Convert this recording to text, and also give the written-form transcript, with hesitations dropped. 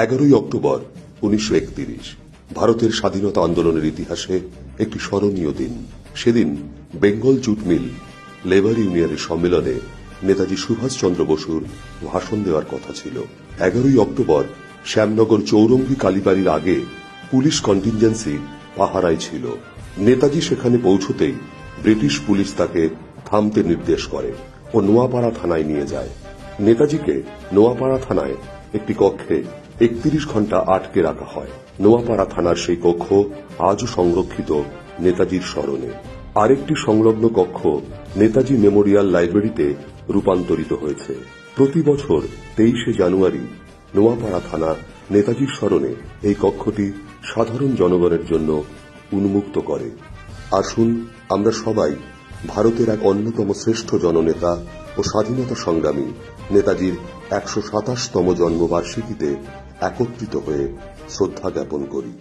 11ই October 1931 ভারতের স্বাধীনতা আন্দোলনের ইতিহাসে একটি স্মরণীয় দিন। সেদিন বেঙ্গল জুট মিল লেবার ইউনিয়নের সম্মেলনে নেতাজি সুভাষচন্দ্র বসুর ভাষণ দেওয়ার কথা ছিল। 11ই অক্টোবর শ্যামনগর চৌরঙ্গি কালীবাড়ির আগে পুলিশ কন্টিনজেন্সি পাহারায় ছিল। নেতাজি সেখানে পৌঁছতেই ব্রিটিশ পুলিশ তাকে থামতে নির্দেশ করে ও নোয়াপাড়া থানায় নিয়ে যায়। নেতাজিকে নোয়াপাড়া থানায় একটি কক্ষে 31 ঘণ্টা আটকে রাখা হয়। নোয়াপাড়া থানার সেই কক্ষ আজও সংরক্ষিত নেতাজির স্মরণে। আরেকটি সংলগ্ন কক্ষ নেতাজি মেমোরিয়াল লাইব্রেরিতে রূপান্তরিত হয়েছে। প্রতি বছর 23শে জানুয়ারি নোয়াপাড়া থানা নেতাজির স্মরণে এই কক্ষটি সাধারণ জনগণের জন্য উন্মুক্ত করে। আসুন আমরা সবাই ভারতের এক অন্যতম শ্রেষ্ঠ জননেতা ও স্বাধীনতা সংগ্রামী নেতাজির 127তম জন্মবার্ষিকীতে একত্রিত হয়ে শ্রদ্ধা জ্ঞাপন করি।